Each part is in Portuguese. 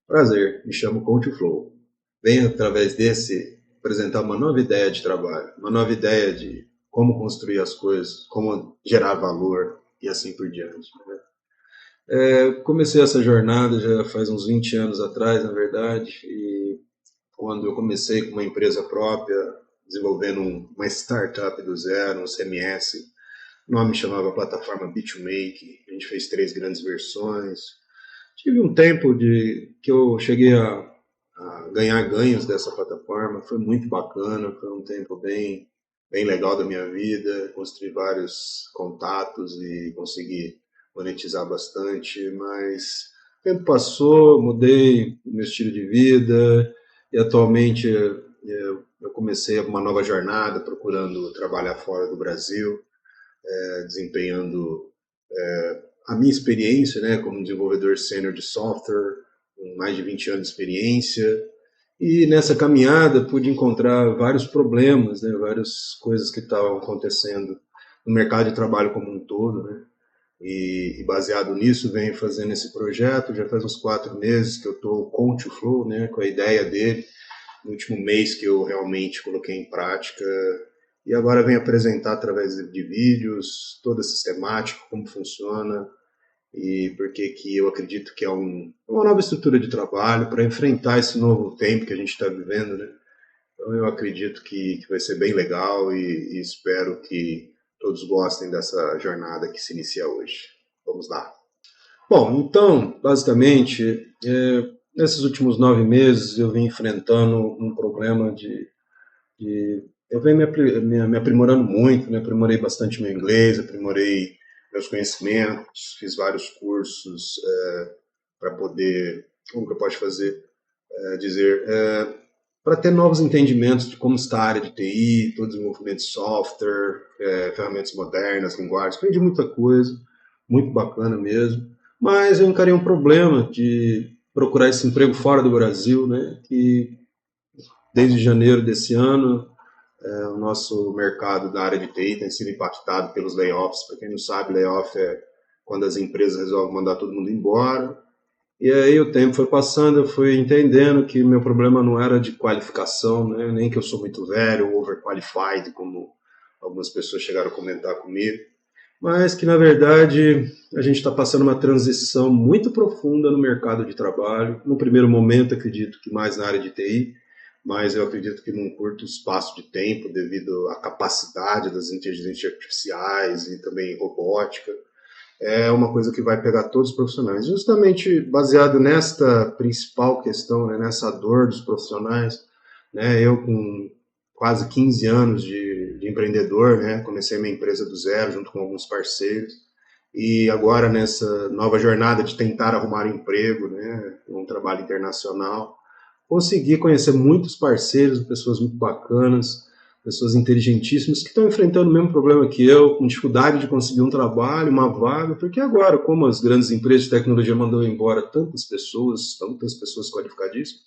Prazer, me chamo Coach Flow. Venho, através desse, apresentar uma nova ideia de trabalho, uma nova ideia de como construir as coisas, como gerar valor e assim por diante. Né? Comecei essa jornada já faz uns 20 anos atrás, na verdade, e quando eu comecei com uma empresa própria, desenvolvendo uma startup do zero, um CMS, o nome chamava plataforma B2Make, a gente fez 3 grandes versões. Tive um tempo que eu cheguei a ganhar ganhos dessa plataforma, foi muito bacana, foi um tempo bem legal da minha vida, construí vários contatos e consegui monetizar bastante, mas o tempo passou, mudei o meu estilo de vida e atualmente eu comecei uma nova jornada procurando trabalhar fora do Brasil, desempenhando a minha experiência, né, como desenvolvedor sênior de software, com mais de 20 anos de experiência, e nessa caminhada pude encontrar vários problemas, né, várias coisas que estavam acontecendo no mercado de trabalho como um todo, né, e baseado nisso venho fazendo esse projeto, já faz uns 4 meses que eu estou com o Flow, né, com a ideia dele, no último mês que eu realmente coloquei em prática, e agora venho apresentar através de vídeos, toda a sistemática, como funciona, e porque que eu acredito que é uma nova estrutura de trabalho para enfrentar esse novo tempo que a gente está vivendo, né? Então eu acredito que vai ser bem legal e espero que todos gostem dessa jornada que se inicia hoje. Vamos lá. Bom, então, basicamente, nesses últimos 9 meses eu vim enfrentando um problema eu venho me aprimorando muito, né? Aprimorei bastante meu inglês, aprimorei meus conhecimentos, fiz vários cursos para poder, como que eu posso fazer, para ter novos entendimentos de como está a área de TI, todo desenvolvimento de software, ferramentas modernas, linguagens, aprendi muita coisa, muito bacana mesmo, mas eu encarei um problema de procurar esse emprego fora do Brasil, né, que desde janeiro desse ano o nosso mercado da área de TI tem sido impactado pelos layoffs. Para quem não sabe, layoff é quando as empresas resolvem mandar todo mundo embora. E aí o tempo foi passando, eu fui entendendo que meu problema não era de qualificação, né? Nem que eu sou muito velho, overqualified, como algumas pessoas chegaram a comentar comigo, mas que na verdade a gente está passando uma transição muito profunda no mercado de trabalho. No primeiro momento, acredito que mais na área de TI, mas eu acredito que num curto espaço de tempo, devido à capacidade das inteligências artificiais e também robótica, é uma coisa que vai pegar todos os profissionais. Justamente baseado nesta principal questão, né, nessa dor dos profissionais, né, eu com quase 15 anos de empreendedor, né, comecei minha empresa do zero junto com alguns parceiros, e agora nessa nova jornada de tentar arrumar um emprego, né, um trabalho internacional, consegui conhecer muitos parceiros, pessoas muito bacanas, pessoas inteligentíssimas que estão enfrentando o mesmo problema que eu, com dificuldade de conseguir um trabalho, uma vaga, porque agora, como as grandes empresas de tecnologia mandam embora tantas pessoas qualificadíssimas,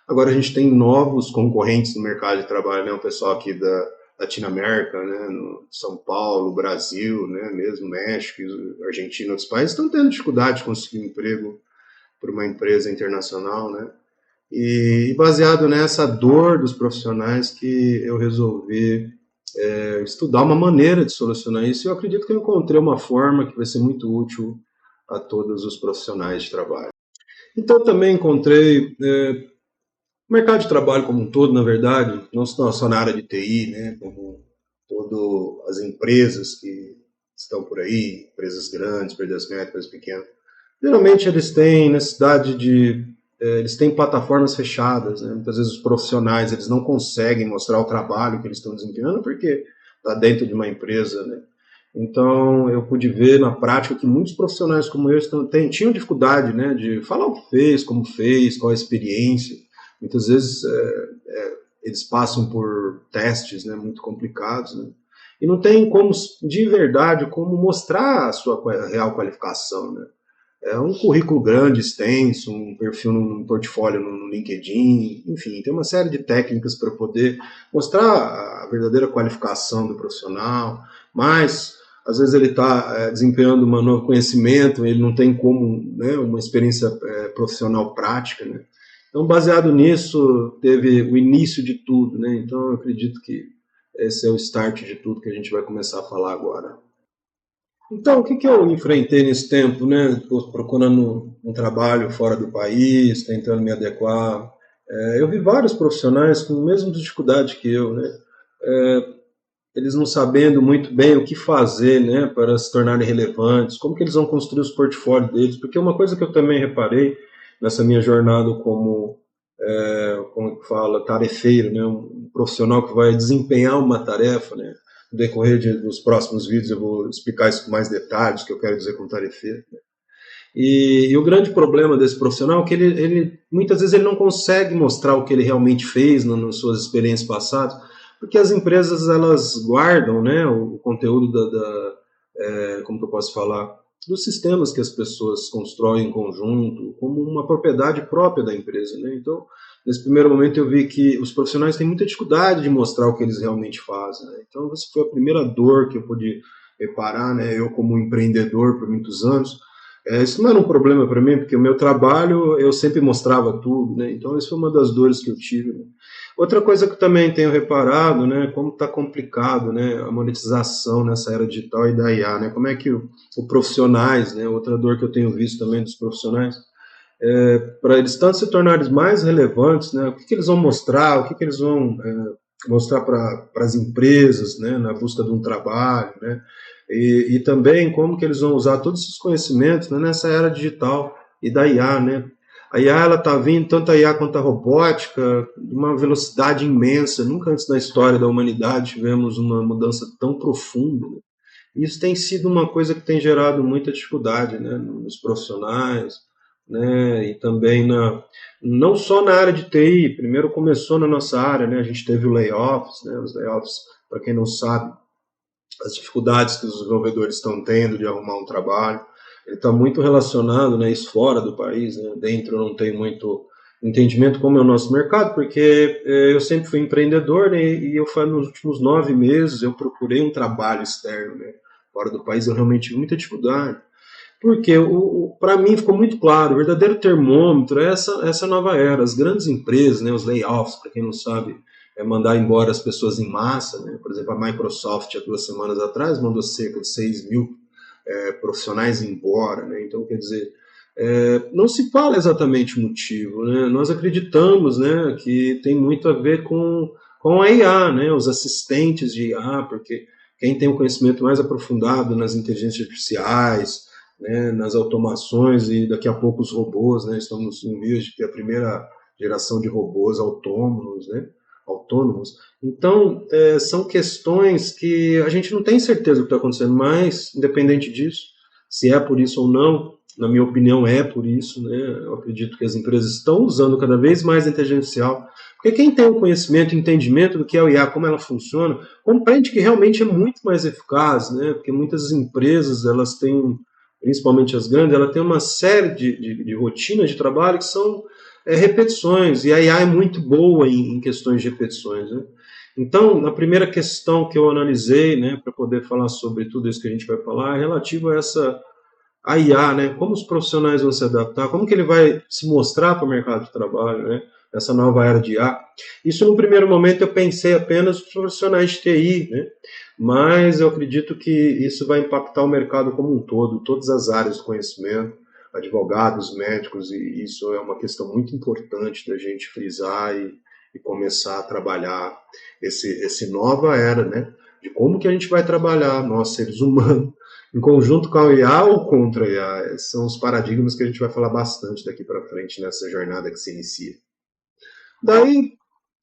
agora a gente tem novos concorrentes no mercado de trabalho, né? O pessoal aqui da Latinoamérica, né? No São Paulo, Brasil, né? Mesmo México, Argentina, outros países estão tendo dificuldade de conseguir um emprego por uma empresa internacional, né? E baseado nessa dor dos profissionais que eu resolvi estudar uma maneira de solucionar isso. E eu acredito que eu encontrei uma forma que vai ser muito útil a todos os profissionais de trabalho. Então também encontrei o mercado de trabalho como um todo, na verdade, não só na área de TI, né, como todas as empresas que estão por aí, empresas grandes, empresas médias, empresas pequenas. Geralmente eles têm necessidade eles têm plataformas fechadas, né? Muitas vezes os profissionais eles não conseguem mostrar o trabalho que eles estão desempenhando porque está dentro de uma empresa, né? Então eu pude ver na prática que muitos profissionais como eu tinham dificuldade, né, de falar o que fez, como fez, qual a experiência. Muitas vezes eles passam por testes, né, muito complicados, né? E não tem como, de verdade, como mostrar a sua real qualificação, né? é um currículo grande, extenso, um perfil no portfólio no LinkedIn, enfim, tem uma série de técnicas para poder mostrar a verdadeira qualificação do profissional, mas às vezes ele está desempenhando um novo conhecimento, ele não tem como, né, uma experiência profissional prática, né? Então, baseado nisso, teve o início de tudo, né? Então, eu acredito que esse é o start de tudo que a gente vai começar a falar agora. Então, o que, que eu enfrentei nesse tempo, né? Procurando um trabalho fora do país, tentando me adequar. Eu vi vários profissionais com a mesma dificuldade que eu, né? Eles não sabendo muito bem o que fazer, né, para se tornarem relevantes, como que eles vão construir os portfólios deles, porque uma coisa que eu também reparei nessa minha jornada como que fala, tarefeiro, né, um profissional que vai desempenhar uma tarefa, né, no decorrer dos próximos vídeos eu vou explicar isso com mais detalhes, o que eu quero dizer com tarefeiro, né. E o grande problema desse profissional é que ele muitas vezes ele não consegue mostrar o que ele realmente fez nas suas experiências passadas, porque as empresas elas guardam, né, o conteúdo como que eu posso falar, dos sistemas que as pessoas constroem em conjunto como uma propriedade própria da empresa, né? Então, nesse primeiro momento eu vi que os profissionais têm muita dificuldade de mostrar o que eles realmente fazem, né? Então, essa foi a primeira dor que eu pude reparar, né? Eu como empreendedor por muitos anos, isso não era um problema para mim, porque o meu trabalho eu sempre mostrava tudo, né? Então, isso foi uma das dores que eu tive, né? Outra coisa que eu também tenho reparado, né, como está complicado, né, a monetização nessa era digital e da IA, né, como é que os profissionais, né, outra dor que eu tenho visto também dos profissionais, para eles tanto se tornarem mais relevantes, né, o que, que eles vão mostrar, o que, que eles vão mostrar para as empresas, né, na busca de um trabalho, né, e também como que eles vão usar todos esses conhecimentos, né, nessa era digital e da IA, né. A IA ela está vindo, tanto a IA quanto a robótica, de uma velocidade imensa. Nunca antes na história da humanidade tivemos uma mudança tão profunda, né? Isso tem sido uma coisa que tem gerado muita dificuldade, né, nos profissionais, né, e também não só na área de TI. Primeiro começou na nossa área, né, a gente teve o layoffs, né, os layoffs, para quem não sabe, as dificuldades que os desenvolvedores estão tendo de arrumar um trabalho. Ele está muito relacionado, né, isso fora do país, né, dentro não tem muito entendimento como é o nosso mercado, porque eu sempre fui empreendedor, né, e nos últimos 9 meses eu procurei um trabalho externo, né, fora do país. Eu realmente tive muita dificuldade, porque para mim ficou muito claro, o verdadeiro termômetro é essa nova era. As grandes empresas, né, os layoffs, para quem não sabe, é mandar embora as pessoas em massa, né? Por exemplo, a Microsoft, há 2 semanas atrás, mandou cerca de 6 mil profissionais embora, né? Então, quer dizer, não se fala exatamente o motivo, né? Nós acreditamos, né, que tem muito a ver com a IA, né? Os assistentes de IA, porque quem tem um conhecimento mais aprofundado nas inteligências artificiais, né, nas automações e daqui a pouco os robôs, né? Estamos em vias de ter a primeira geração de robôs autônomos, né? Autônomos. Então, são questões que a gente não tem certeza do que está acontecendo, mas, independente disso, se é por isso ou não, na minha opinião, é por isso, né? Eu acredito que as empresas estão usando cada vez mais a inteligência artificial, porque quem tem o conhecimento, entendimento do que é o IA, como ela funciona, compreende que realmente é muito mais eficaz, né? Porque muitas empresas, elas têm, principalmente as grandes, ela tem uma série de rotinas de trabalho que são repetições, e a IA é muito boa em questões de repetições, né? Então, a primeira questão que eu analisei, né, para poder falar sobre tudo isso que a gente vai falar, é relativo a IA, né? Como os profissionais vão se adaptar, como que ele vai se mostrar para o mercado de trabalho, né? Essa nova era de IA. Isso, no primeiro momento, eu pensei apenas nos profissionais de TI, né? Mas eu acredito que isso vai impactar o mercado como um todo, todas as áreas do conhecimento, advogados, médicos, e isso é uma questão muito importante da gente frisar e começar a trabalhar esse nova era, né? De como que a gente vai trabalhar, nós seres humanos, em conjunto com a IA ou contra a IA. Esses são os paradigmas que a gente vai falar bastante daqui para frente nessa jornada que se inicia. Daí,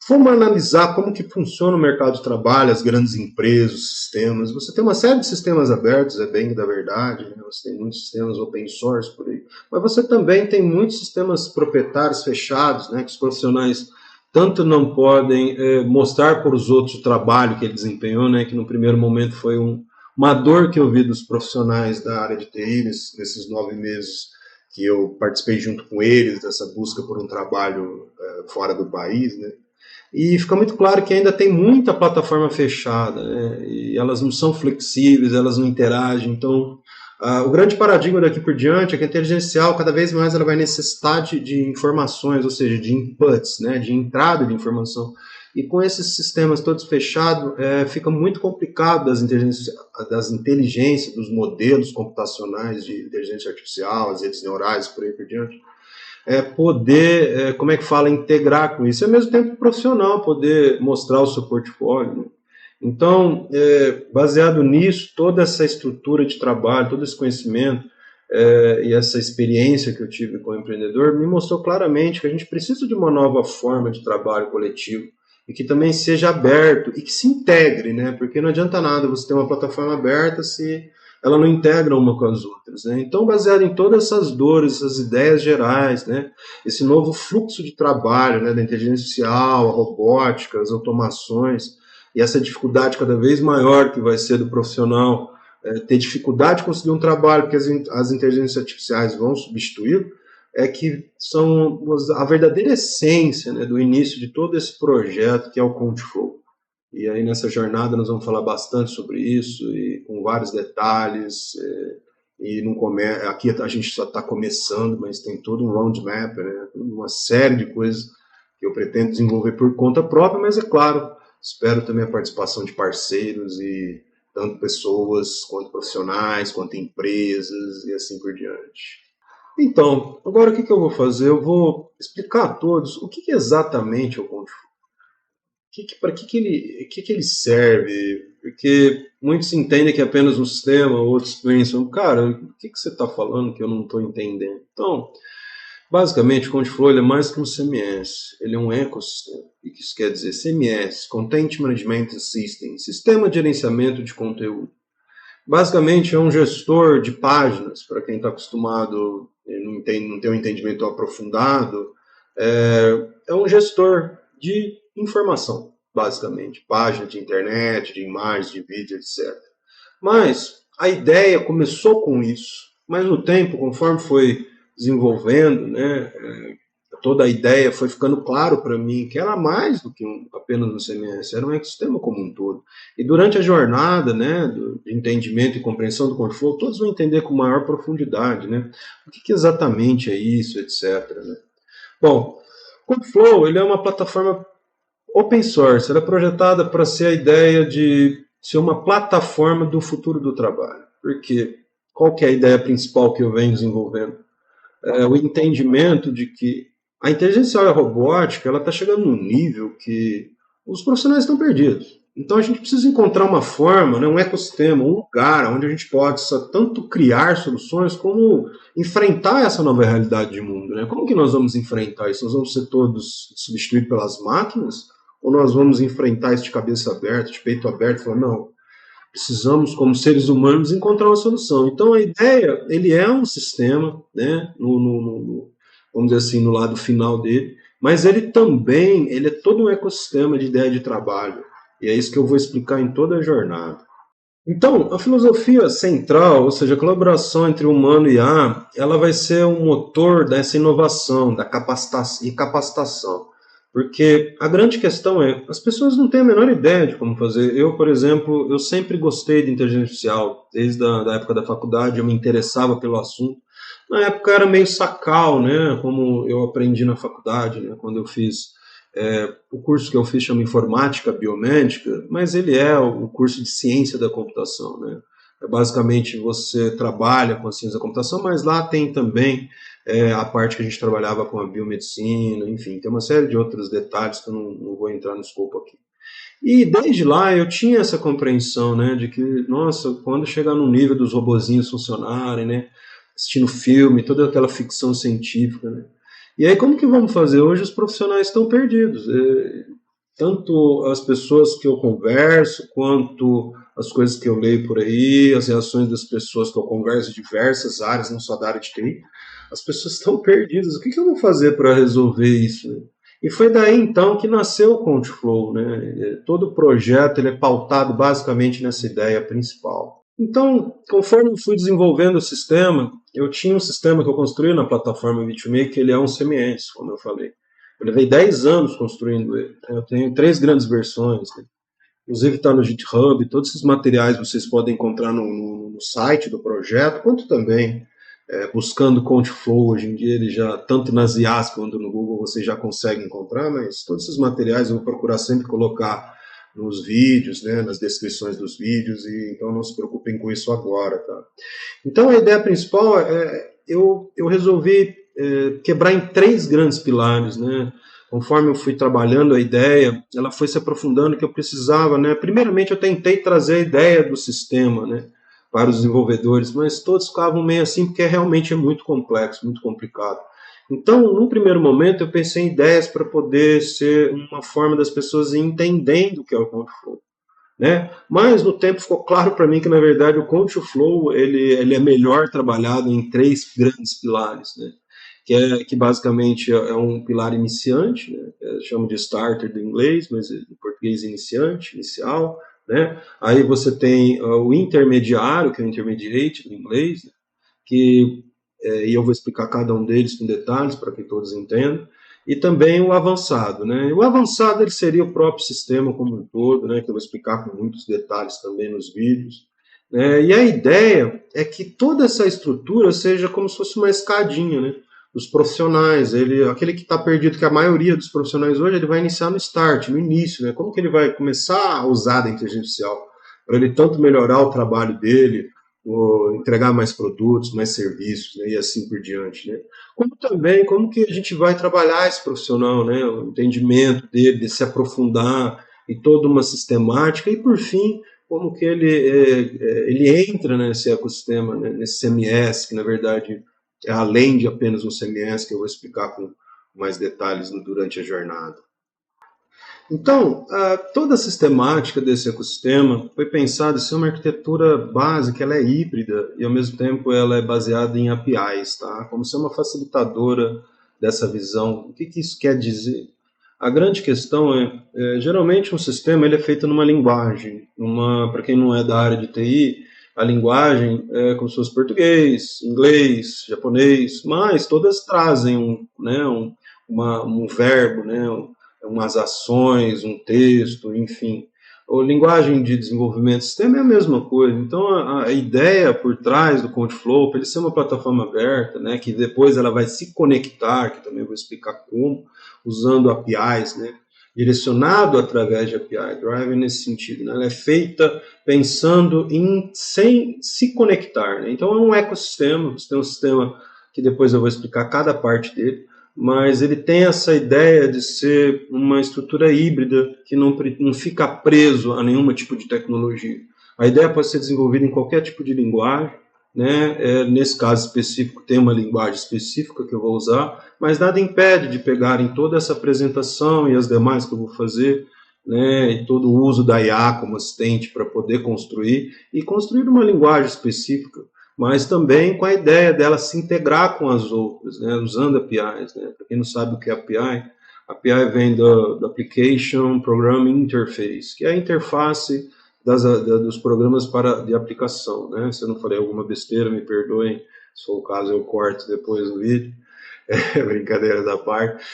fomos analisar como que funciona o mercado de trabalho, as grandes empresas, os sistemas. Você tem uma série de sistemas abertos, é bem da verdade, né? Você tem muitos sistemas open source por aí, mas você também tem muitos sistemas proprietários fechados, né, que os profissionais tanto não podem mostrar para os outros o trabalho que ele desempenhou, né, que no primeiro momento foi uma dor que eu vi dos profissionais da área de TI nesses 9 meses que eu participei junto com eles dessa busca por um trabalho fora do país, né? E fica muito claro que ainda tem muita plataforma fechada, né? E elas não são flexíveis, elas não interagem. Então, o grande paradigma daqui por diante é que a inteligência artificial, cada vez mais, ela vai necessitar de informações, ou seja, de inputs, né? De entrada de informação. E com esses sistemas todos fechados, fica muito complicado das inteligências, dos modelos computacionais de inteligência artificial, as redes neurais, por aí por diante, poder, como é que fala, integrar com isso, e ao mesmo tempo profissional, poder mostrar o seu portfólio, né? Então, baseado nisso, toda essa estrutura de trabalho, todo esse conhecimento e essa experiência que eu tive como empreendedor me mostrou claramente que a gente precisa de uma nova forma de trabalho coletivo e que também seja aberto e que se integre, né? Porque não adianta nada você ter uma plataforma aberta se ela não integra uma com as outras, né? Então, baseado em todas essas dores, essas ideias gerais, né? Esse novo fluxo de trabalho, né? Da inteligência artificial, a robótica, as automações, e essa dificuldade cada vez maior que vai ser do profissional ter dificuldade de conseguir um trabalho, porque as inteligências artificiais vão substituir, que são a verdadeira essência, né, do início de todo esse projeto que é o Contflow. E aí nessa jornada nós vamos falar bastante sobre isso, e com vários detalhes, e não aqui a gente só está começando, mas tem todo um roadmap, né, uma série de coisas que eu pretendo desenvolver por conta própria, mas é claro, espero também a participação de parceiros, e tanto pessoas, quanto profissionais, quanto empresas, e assim por diante. Então, agora o que eu vou fazer? Eu vou explicar a todos o que exatamente é o Contflow. Para que ele serve? Porque muitos entendem que é apenas um sistema, outros pensam, cara, o que você está falando que eu não estou entendendo? Então, basicamente, o Contflow é mais que um CMS, ele é um ecossistema. O que isso quer dizer? CMS, Content Management System, Sistema de Gerenciamento de Conteúdo. Basicamente, é um gestor de páginas, para quem está acostumado, não tem um entendimento aprofundado, é um gestor de informação, basicamente, página de internet, de imagens, de vídeo, etc. Mas a ideia começou com isso, mas no tempo, conforme foi desenvolvendo, né, toda a ideia foi ficando claro para mim que era mais do que apenas um CMS, era um ecossistema como um todo. E durante a jornada, né, de entendimento e compreensão do Contflow, todos vão entender com maior profundidade, né, o que exatamente é isso, etc. Né? Bom, o Contflow, ele é uma plataforma open source, ela é projetada para ser a ideia de ser uma plataforma do futuro do trabalho. Porque qual que é a ideia principal que eu venho desenvolvendo? O entendimento de que a inteligência e a robótica ela está chegando num nível que os profissionais estão perdidos. Então a gente precisa encontrar uma forma, né, um ecossistema, um lugar onde a gente possa tanto criar soluções como enfrentar essa nova realidade de mundo. Né? Como que nós vamos enfrentar isso? Nós vamos ser todos substituídos pelas máquinas? Ou nós vamos enfrentar isso de cabeça aberta, de peito aberto, e falar, não, precisamos, como seres humanos, encontrar uma solução. Então, a ideia, ele é um sistema, né, vamos dizer assim, no lado final dele, mas ele também, ele é todo um ecossistema de ideia de trabalho. E é isso que eu vou explicar em toda a jornada. Então, a filosofia central, ou seja, a colaboração entre humano e IA, ela vai ser um motor dessa inovação, da capacitação. Porque a grande questão é, as pessoas não têm a menor ideia de como fazer. Eu, por exemplo, eu sempre gostei de inteligência artificial. Desde a época da faculdade eu me interessava pelo assunto. Na época era meio sacal, né? Como eu aprendi na faculdade, né? Quando eu fiz o curso que eu fiz chama Informática Biomédica, mas ele é o curso de Ciência da Computação, né? Basicamente você trabalha com a ciência da computação, mas lá tem também a parte que a gente trabalhava com a biomedicina, enfim, tem uma série de outros detalhes que eu não vou entrar no escopo aqui. E desde lá eu tinha essa compreensão, né, de que, nossa, quando chegar no nível dos robozinhos funcionarem, né, assistindo filme, toda aquela ficção científica, né, e aí como que vamos fazer? Hoje os profissionais estão perdidos, tanto as pessoas que eu converso, quanto as coisas que eu leio por aí, as reações das pessoas que eu converso em diversas áreas, não só da área de TI, as pessoas estão perdidas. O que eu vou fazer para resolver isso? E foi daí então que nasceu o Contflow, né? Todo o projeto ele é pautado basicamente nessa ideia principal. Então, conforme eu fui desenvolvendo o sistema, eu tinha um sistema que eu construí na plataforma BitMake, que ele é um CMS, como eu falei. Eu levei 10 anos construindo ele. Eu tenho 3 grandes versões, né? Inclusive está no GitHub, todos esses materiais vocês podem encontrar no site do projeto, quanto também buscando Contflow. Hoje em dia ele já, tanto nas IAs quanto no Google, você já consegue encontrar, mas todos esses materiais eu vou procurar sempre colocar nos vídeos, né, nas descrições dos vídeos, e então não se preocupem com isso agora, tá? Então a ideia principal eu resolvi quebrar em 3 grandes pilares, né? Conforme eu fui trabalhando a ideia, ela foi se aprofundando que eu precisava, né? Primeiramente eu tentei trazer a ideia do sistema, né, para os desenvolvedores, mas todos ficavam meio assim porque realmente é muito complexo, muito complicado. Então, num primeiro momento, eu pensei em ideias para poder ser uma forma das pessoas ir entendendo o que é o Contflow, né? Mas no tempo ficou claro para mim que na verdade o Contflow ele é melhor trabalhado em 3 grandes pilares, né? Que basicamente é um pilar iniciante, né? Chamo de starter do inglês, mas em português iniciante, inicial, né? Aí você tem o intermediário, que é o intermediate do inglês, né? Que e eu vou explicar cada um deles com detalhes para que todos entendam, e também o avançado, né? O avançado ele seria o próprio sistema como um todo, né? Que eu vou explicar com muitos detalhes também nos vídeos. E a ideia é que toda essa estrutura seja como se fosse uma escadinha, né? Os profissionais, aquele que está perdido, que a maioria dos profissionais hoje, ele vai iniciar no start, no início, né? Como que ele vai começar a usar a inteligência artificial para ele tanto melhorar o trabalho dele, ou entregar mais produtos, mais serviços, né? E assim por diante, né? Como também, como que a gente vai trabalhar esse profissional, né? O entendimento dele, de se aprofundar e toda uma sistemática, e por fim, como que ele entra nesse ecossistema, né? Nesse CMS, que na verdade é além de apenas um CMS, que eu vou explicar com mais detalhes durante a jornada. Então, toda a sistemática desse ecossistema foi pensada em ser uma arquitetura básica, ela é híbrida e ao mesmo tempo ela é baseada em APIs, tá? Como ser uma facilitadora dessa visão. O que isso quer dizer? A grande questão geralmente um sistema ele é feito numa linguagem, para quem não é da área de TI, a linguagem é como se fosse português, inglês, japonês, mas todas trazem um verbo, né, umas ações, um texto, enfim. A linguagem de desenvolvimento do sistema é a mesma coisa. Então, a ideia por trás do Contflow, para ele ser uma plataforma aberta, né, que depois ela vai se conectar, que também vou explicar como, usando APIs, né, direcionado através de API Drive nesse sentido. Né, ela é feita pensando sem se conectar. Né, então, é um ecossistema, você tem um sistema que depois eu vou explicar cada parte dele, mas ele tem essa ideia de ser uma estrutura híbrida que não fica preso a nenhum tipo de tecnologia. A ideia pode ser desenvolvida em qualquer tipo de linguagem, né? Nesse caso específico tem uma linguagem específica que eu vou usar, mas nada impede de pegarem toda essa apresentação e as demais que eu vou fazer, né? E todo o uso da IA como assistente para poder construir uma linguagem específica, mas também com a ideia dela se integrar com as outras, né, usando APIs. Né? Para quem não sabe o que é API vem do Application Programming Interface, que é a interface dos programas de aplicação. Né? Se eu não falei alguma besteira, me perdoem, se for o caso eu corto depois do vídeo, brincadeira da parte.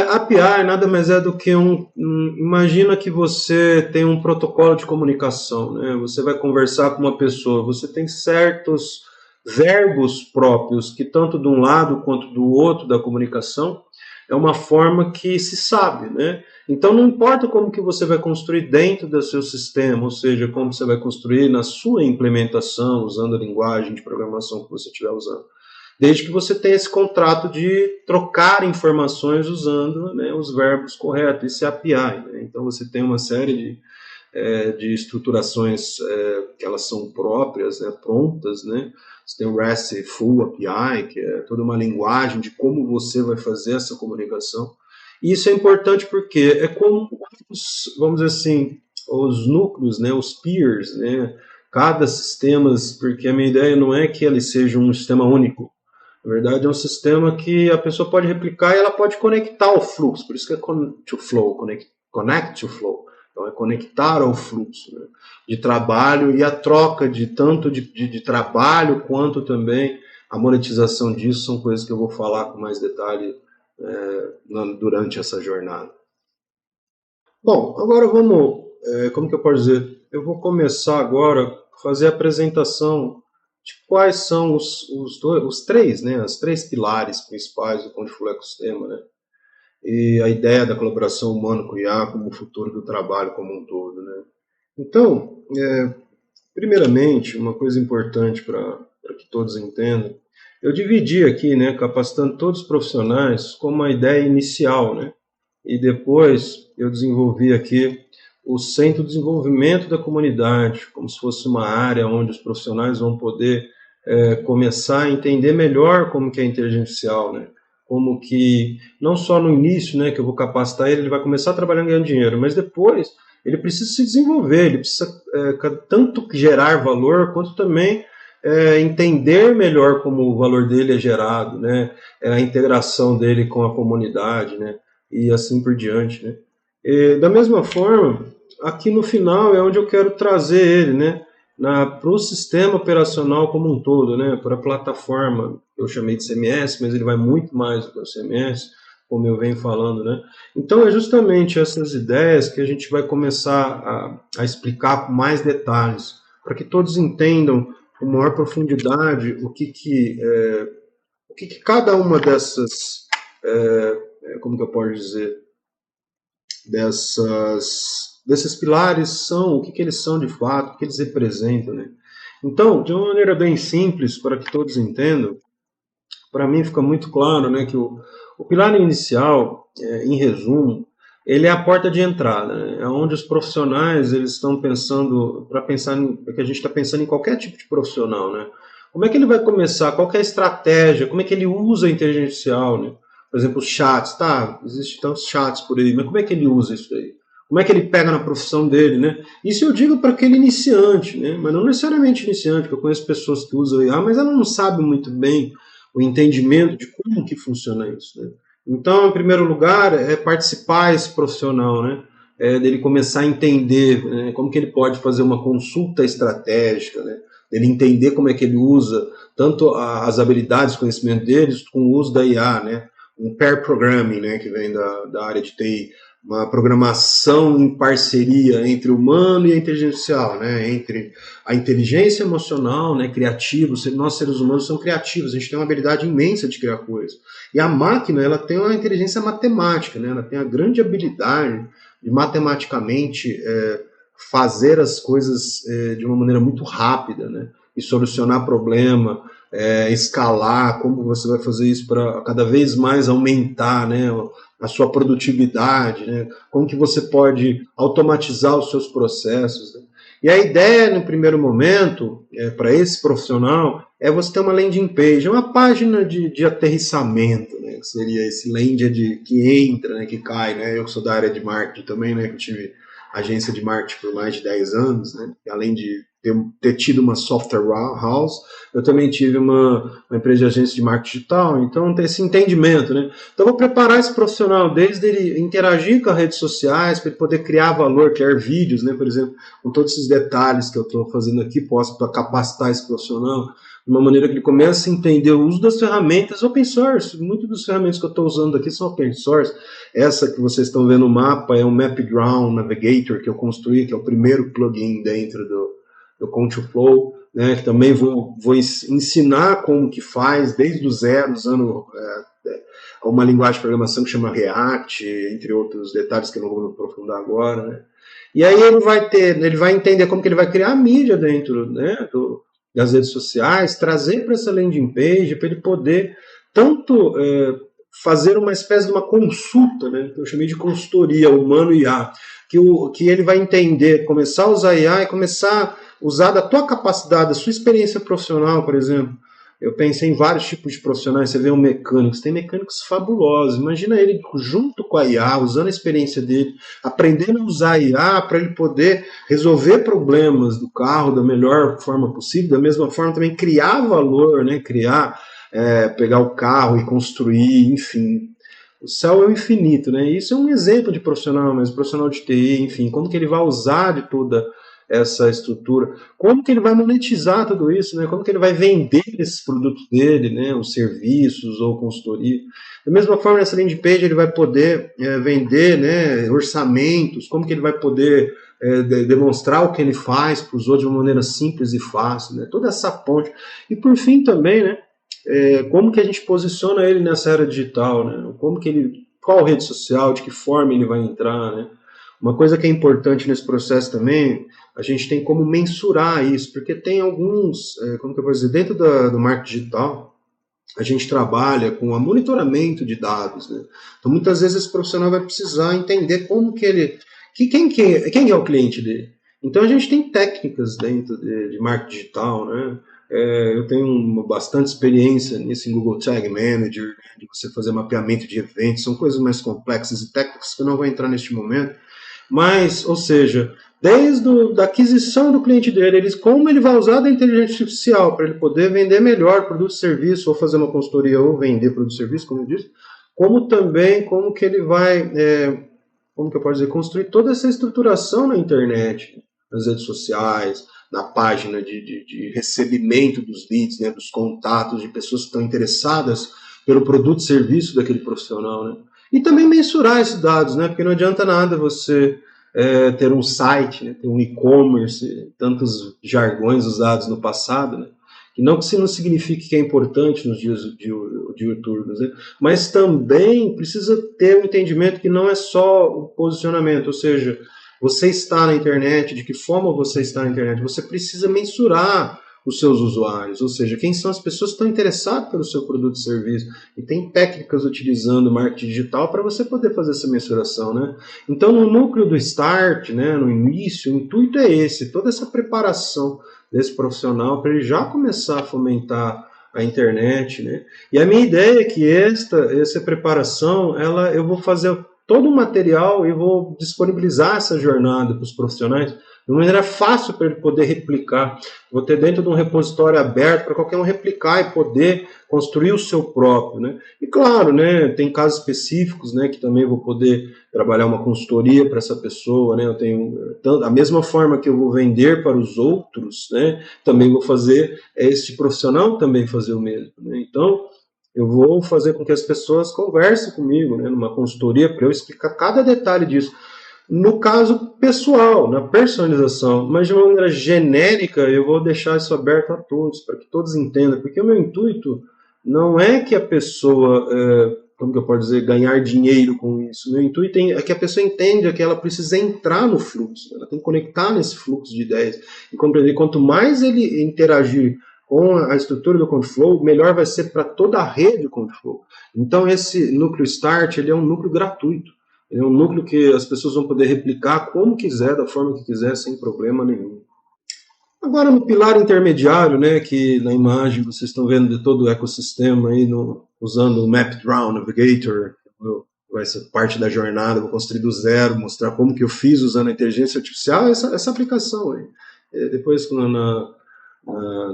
API nada mais é do que imagina que você tem um protocolo de comunicação, né? Você vai conversar com uma pessoa, você tem certos verbos próprios que tanto de um lado quanto do outro da comunicação é uma forma que se sabe, né? Então não importa como que você vai construir dentro do seu sistema, ou seja, como você vai construir na sua implementação, usando a linguagem de programação que você estiver usando. Desde que você tenha esse contrato de trocar informações usando, né, os verbos corretos, esse API. Né? Então você tem uma série de estruturações que elas são próprias, né, prontas. Né? Você tem o RESTful API, que é toda uma linguagem de como você vai fazer essa comunicação. E isso é importante porque é como, vamos dizer assim, os núcleos, né, os peers, né, cada sistema, porque a minha ideia não é que ele seja um sistema único. Na verdade, é um sistema que a pessoa pode replicar e ela pode conectar ao fluxo. Por isso que é connect to flow. Então, é conectar ao fluxo, né, de trabalho e a troca de tanto de trabalho quanto também a monetização disso são coisas que eu vou falar com mais detalhe durante essa jornada. Bom, agora vamos, como que eu posso dizer? Eu vou começar agora a fazer a apresentação de quais são os três, né, as três pilares principais do Conte Full Ecossistema, né? E a ideia da colaboração humana com o IA como o futuro do trabalho como um todo, né? Então, primeiramente, uma coisa importante para que todos entendam, eu dividi aqui, né, capacitando todos os profissionais como uma ideia inicial, né? E depois eu desenvolvi aqui o Centro de Desenvolvimento da Comunidade, como se fosse uma área onde os profissionais vão poder começar a entender melhor como que é a inteligência artificial, né? Como que, não só no início, né, que eu vou capacitar ele, ele vai começar a trabalhar ganhando dinheiro, mas depois ele precisa se desenvolver, ele precisa tanto gerar valor, quanto também entender melhor como o valor dele é gerado, né, a integração dele com a comunidade, né, e assim por diante, né. E, da mesma forma, aqui no final é onde eu quero trazer ele, né, para o sistema operacional como um todo, né, para a plataforma, eu chamei de CMS, mas ele vai muito mais do que o CMS, como eu venho falando, né. Então é justamente essas ideias que a gente vai começar a explicar com mais detalhes, para que todos entendam com maior profundidade o que cada uma dessas, como que eu posso dizer, desses pilares são, o que eles são de fato, o que eles representam, né? Então, de uma maneira bem simples, para que todos entendam, para mim fica muito claro, né, que o pilar inicial, em resumo, ele é a porta de entrada, né? É onde os profissionais eles estão pensando, porque a gente está pensando em qualquer tipo de profissional, né? Como é que ele vai começar? Qual que é a estratégia? Como é que ele usa a inteligência artificial, né? Por exemplo, os chats, tá? Existem tantos chats por aí, mas como é que ele usa isso aí? Como é que ele pega na profissão dele, né? Isso eu digo para aquele iniciante, né? Mas não necessariamente iniciante, porque eu conheço pessoas que usam IA, mas ela não sabe muito bem o entendimento de como que funciona isso, né? Então, em primeiro lugar, é participar esse profissional, né? Dele começar a entender, né, como que ele pode fazer uma consulta estratégica, né? Dele entender como é que ele usa tanto as habilidades, conhecimento deles, com o uso da IA, né? Um pair programming, né, que vem da área de TI, uma programação em parceria entre o humano e a inteligência artificial, né, entre a inteligência emocional, né, criativos, nós seres humanos somos criativos, a gente tem uma habilidade imensa de criar coisas, e a máquina, ela tem uma inteligência matemática, né, ela tem a grande habilidade de matematicamente fazer as coisas de uma maneira muito rápida, né, e solucionar problema, escalar, como você vai fazer isso para cada vez mais aumentar, né, a sua produtividade, né, como que você pode automatizar os seus processos, né? E a ideia, no primeiro momento, para esse profissional, é você ter uma landing page, uma página de aterrissamento, né, que seria esse land que entra, né, que cai, né, eu que sou da área de marketing também, né, que eu tive agência de marketing por mais de 10 anos, né, além de ter tido uma software house, eu também tive uma empresa de agência de marketing digital, então tem esse entendimento, né? Então eu vou preparar esse profissional desde ele interagir com as redes sociais, para ele poder criar valor, criar vídeos, né, por exemplo, com todos esses detalhes que eu estou fazendo aqui, posso para capacitar esse profissional, de uma maneira que ele comece a entender o uso das ferramentas open source. Muitas das ferramentas que eu estou usando aqui são open source. Essa que vocês estão vendo no mapa é um MapGround Navigator que eu construí, que é o primeiro plugin dentro do Control, né, que também vou ensinar como que faz desde o zero, usando uma linguagem de programação que chama React, entre outros detalhes que eu não vou me aprofundar agora, né. E aí ele vai entender como que ele vai criar mídia dentro, né, das redes sociais, trazer para essa landing page, para ele poder tanto fazer uma espécie de uma consulta, né, que eu chamei de consultoria humano IA, que ele vai entender, começar a usar IA e começar a usar da tua capacidade, da sua experiência profissional, por exemplo. Eu pensei em vários tipos de profissionais, você vê um mecânico, tem mecânicos fabulosos, imagina ele junto com a IA, usando a experiência dele, aprendendo a usar a IA para ele poder resolver problemas do carro da melhor forma possível, da mesma forma também criar valor, né, pegar o carro e construir, enfim. O céu é o infinito, né? Isso é um exemplo de profissional, mas profissional de TI, enfim, como que ele vai usar de toda essa estrutura, como que ele vai monetizar tudo isso, né? Como que ele vai vender esses produtos dele, né? Os serviços ou consultoria. Da mesma forma, nessa landing page ele vai poder vender, né, orçamentos, como que ele vai poder demonstrar o que ele faz para os outros de uma maneira simples e fácil, né? Toda essa ponte. E por fim também, né, como que a gente posiciona ele nessa era digital, né? Como que ele, qual rede social, de que forma ele vai entrar, né? Uma coisa que é importante nesse processo também, a gente tem como mensurar isso, porque tem alguns, como que eu vou dizer, dentro do marketing digital, a gente trabalha com o monitoramento de dados, né? Então, muitas vezes esse profissional vai precisar entender como que ele, quem é o cliente dele. Então, a gente tem técnicas dentro de marketing digital, né? Eu tenho bastante experiência nisso em Google Tag Manager, né? De você fazer mapeamento de eventos, são coisas mais complexas e técnicas que eu não vou entrar neste momento, mas, ou seja, desde a aquisição do cliente dele, como ele vai usar da inteligência artificial para ele poder vender melhor produto e serviço, ou fazer uma consultoria, ou vender produto e serviço, como eu disse, como também, como que ele vai, como que eu posso dizer, construir toda essa estruturação na internet, nas redes sociais, na página de recebimento dos leads, né, dos contatos de pessoas que estão interessadas pelo produto e serviço daquele profissional, né? E também mensurar esses dados, né? Porque não adianta nada você ter um site, né? Ter um e-commerce, tantos jargões usados no passado, né? Que não signifique que é importante nos dias diuturnos, né? Mas também precisa ter um entendimento que não é só o posicionamento, ou seja, você está na internet, de que forma você está na internet, você precisa mensurar os seus usuários, ou seja, quem são as pessoas que estão interessadas pelo seu produto e serviço. E tem técnicas utilizando o marketing digital para você poder fazer essa mensuração, né? Então, no núcleo do start, né, no início, o intuito é esse, toda essa preparação desse profissional para ele já começar a fomentar a internet, né? E a minha ideia é que essa preparação, eu vou fazer todo o material e vou disponibilizar essa jornada para os profissionais de uma maneira fácil para ele poder replicar. Vou ter dentro de um repositório aberto para qualquer um replicar e poder construir o seu próprio, né? E claro, né, tem casos específicos, né, que também vou poder trabalhar uma consultoria para essa pessoa, né? Eu tenho a mesma forma que eu vou vender para os outros, né? Também vou fazer este profissional também fazer o mesmo, né? Então eu vou fazer com que as pessoas conversem comigo, né, numa consultoria, para eu explicar cada detalhe disso. No caso pessoal, na personalização, mas de uma maneira genérica, eu vou deixar isso aberto a todos, para que todos entendam, porque o meu intuito não é que a pessoa, como que eu posso dizer, ganhar dinheiro com isso. O meu intuito é que a pessoa entenda que ela precisa entrar no fluxo, ela tem que conectar nesse fluxo de ideias e compreender. Quanto mais ele interagir com a estrutura do ConfLow, melhor vai ser para toda a rede ConfLow. Então, esse núcleo Start, ele é um núcleo gratuito. Ele é um núcleo que as pessoas vão poder replicar como quiser, da forma que quiser, sem problema nenhum. Agora, no pilar intermediário, né, que na imagem vocês estão vendo de todo o ecossistema, aí usando o MapDraw Navigator, vai ser parte da jornada, vou construir do zero, mostrar como que eu fiz usando a inteligência artificial, essa aplicação aí. Depois,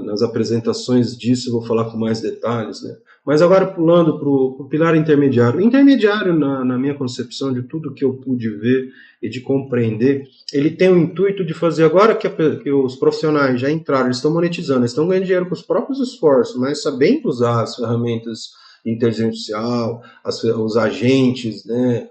nas apresentações disso, eu vou falar com mais detalhes, né? Mas agora pulando para o pilar intermediário. Intermediário, na minha concepção de tudo que eu pude ver e de compreender, ele tem o intuito de fazer, agora que os profissionais já entraram, eles estão monetizando, eles estão ganhando dinheiro com os próprios esforços, mas sabendo usar as ferramentas de inteligência artificial, os agentes, né,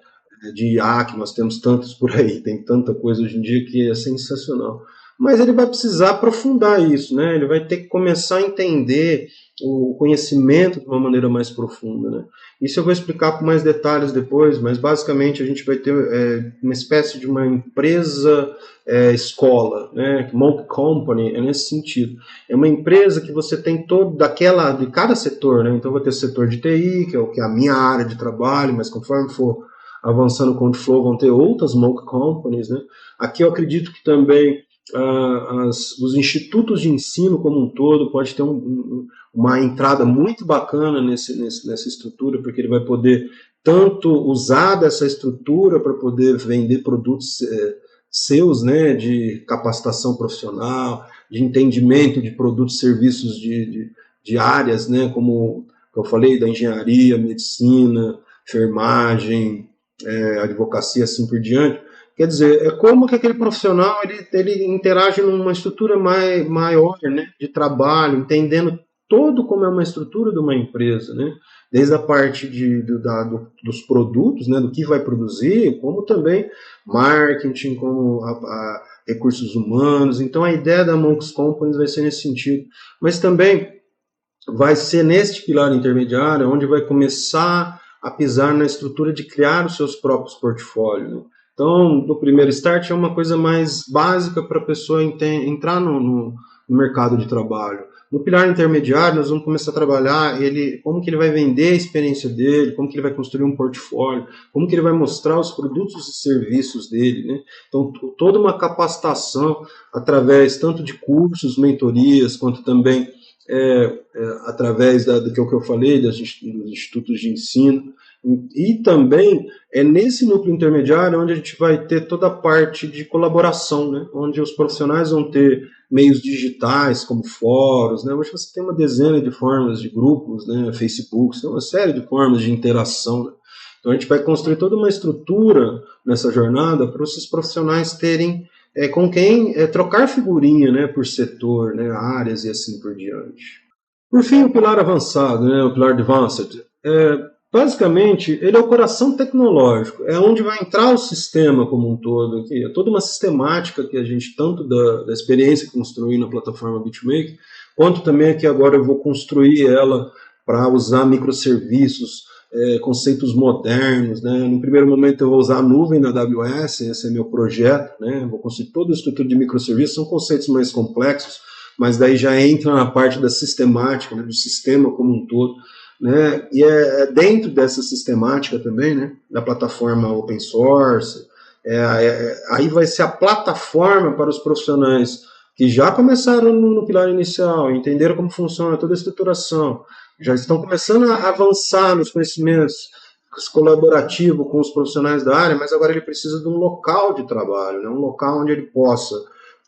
de IA, que nós temos tantos por aí, tem tanta coisa hoje em dia que é sensacional. Mas ele vai precisar aprofundar isso, né? Ele vai ter que começar a entender o conhecimento de uma maneira mais profunda, né? Isso eu vou explicar com mais detalhes depois, mas basicamente a gente vai ter uma espécie de uma empresa escola, né? Monk Company é nesse sentido. É uma empresa que você tem de cada setor, né? Então vai ter o setor de TI, que é a minha área de trabalho, mas conforme for avançando com o Flow, vão ter outras Monk Companies, né? Aqui eu acredito que também os institutos de ensino como um todo pode ter uma entrada muito bacana nessa estrutura, porque ele vai poder tanto usar dessa estrutura para poder vender produtos seus, né, de capacitação profissional, de entendimento de produtos e serviços de áreas, né, como eu falei, da engenharia, medicina, enfermagem, advocacia, assim por diante, que Quer dizer, é como que aquele profissional ele interage numa estrutura maior, né, de trabalho, entendendo todo como é uma estrutura de uma empresa, né, desde a parte dos produtos, né, do que vai produzir, como também marketing, como recursos humanos. Então, a ideia da Monks Companies vai ser nesse sentido, mas também vai ser neste pilar intermediário onde vai começar a pisar na estrutura de criar os seus próprios portfólios, né? Então, no primeiro start é uma coisa mais básica para a pessoa entrar no mercado de trabalho. No pilar intermediário, nós vamos começar a trabalhar como que ele vai vender a experiência dele, como que ele vai construir um portfólio, como que ele vai mostrar os produtos e serviços dele, né? Então, toda uma capacitação através tanto de cursos, mentorias, quanto também através do que eu falei, dos institutos de ensino, e também é nesse núcleo intermediário onde a gente vai ter toda a parte de colaboração, né? Onde os profissionais vão ter meios digitais, como fóruns, né? Hoje você tem uma dezena de formas de grupos, né? Facebook, tem uma série de formas de interação, né? Então a gente vai construir toda uma estrutura nessa jornada para esses profissionais terem com quem trocar figurinha, né, por setor, né, áreas e assim por diante. Por fim, o pilar avançado, né, o pilar advanced, basicamente, ele é o coração tecnológico, é onde vai entrar o sistema como um todo, aqui, é toda uma sistemática que a gente, tanto da experiência que construí na plataforma BitMake, quanto também aqui agora eu vou construir ela para usar microserviços, conceitos modernos, né? No primeiro momento eu vou usar a nuvem da AWS, esse é meu projeto, né? Vou construir toda a estrutura de microserviços, são conceitos mais complexos, mas daí já entra na parte da sistemática, né? Do sistema como um todo, né? E é dentro dessa sistemática também, né? Da plataforma open source, aí vai ser a plataforma para os profissionais que já começaram no pilar inicial, entenderam como funciona toda a estruturação, já estão começando a avançar nos conhecimentos colaborativos com os profissionais da área, mas agora ele precisa de um local de trabalho, né? Um local onde ele possa,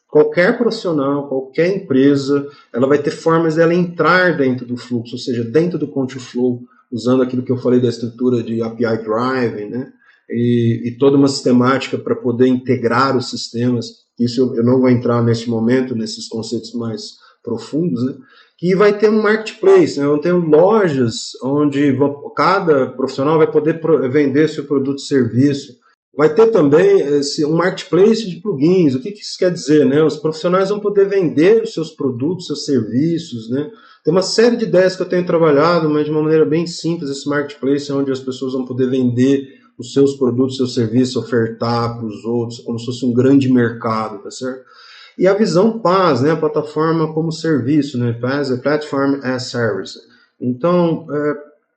qualquer profissional, qualquer empresa, ela vai ter formas dela entrar dentro do fluxo, ou seja, dentro do Control Flow, usando aquilo que eu falei da estrutura de API Driving, né? E toda uma sistemática para poder integrar os sistemas. Isso eu não vou entrar neste momento, nesses conceitos mais profundos, né? Que vai ter um marketplace, né? Vão ter lojas onde cada profissional vai poder vender seu produto e serviço. Vai ter também um marketplace de plugins. O que isso quer dizer, né? Os profissionais vão poder vender os seus produtos, seus serviços, né? Tem uma série de ideias que eu tenho trabalhado, mas de uma maneira bem simples, esse marketplace onde as pessoas vão poder vender os seus produtos, seus serviços, ofertar para os outros, como se fosse um grande mercado, tá certo? E a visão PaaS, né, a plataforma como serviço, né, PaaS é Platform as Service. Então,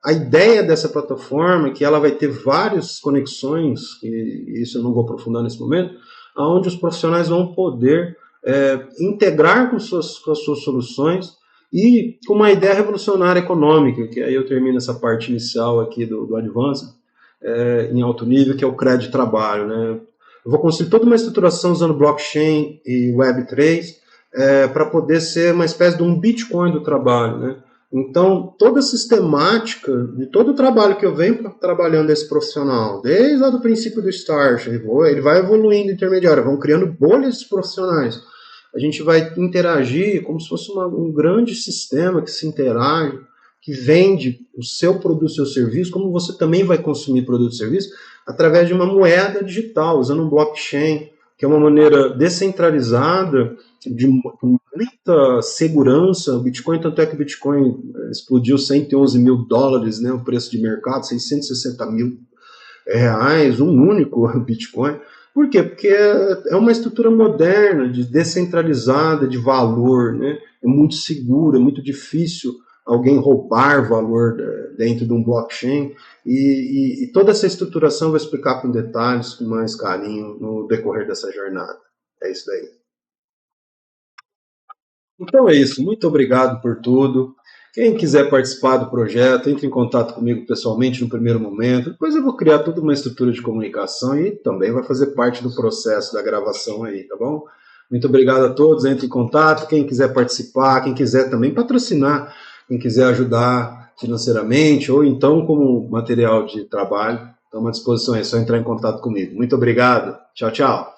a ideia dessa plataforma é que ela vai ter várias conexões, e isso eu não vou aprofundar nesse momento, onde os profissionais vão poder integrar com as suas soluções e com uma ideia revolucionária econômica, que aí eu termino essa parte inicial aqui do Advanced, em alto nível, que é o crédito de trabalho, né? Eu vou construir toda uma estruturação usando blockchain e Web3 para poder ser uma espécie de um Bitcoin do trabalho, né? Então, toda a sistemática de todo o trabalho que eu venho trabalhando esse profissional, desde lá do princípio do start, ele vai evoluindo intermediário, vão criando bolhas profissionais. A gente vai interagir como se fosse um grande sistema que se interage, que vende o seu produto, o seu serviço, como você também vai consumir produto e serviço, através de uma moeda digital, usando um blockchain, que é uma maneira descentralizada, com muita segurança. O Bitcoin, tanto é que o Bitcoin explodiu $111 mil, né, o preço de mercado, 660 mil reais, um único Bitcoin. Por quê? Porque é uma estrutura moderna, descentralizada, de valor, né? É muito seguro, é muito difícil alguém roubar valor dentro de um blockchain, e toda essa estruturação eu vou explicar com detalhes, com mais carinho, no decorrer dessa jornada. É isso daí. Então é isso, muito obrigado por tudo. Quem quiser participar do projeto, entre em contato comigo pessoalmente no primeiro momento, depois eu vou criar toda uma estrutura de comunicação e também vai fazer parte do processo da gravação aí, tá bom? Muito obrigado a todos, entre em contato, quem quiser participar, quem quiser também patrocinar, quem quiser ajudar financeiramente ou então como material de trabalho, Estamos à disposição, é só entrar em contato comigo. Muito obrigado. Tchau, tchau.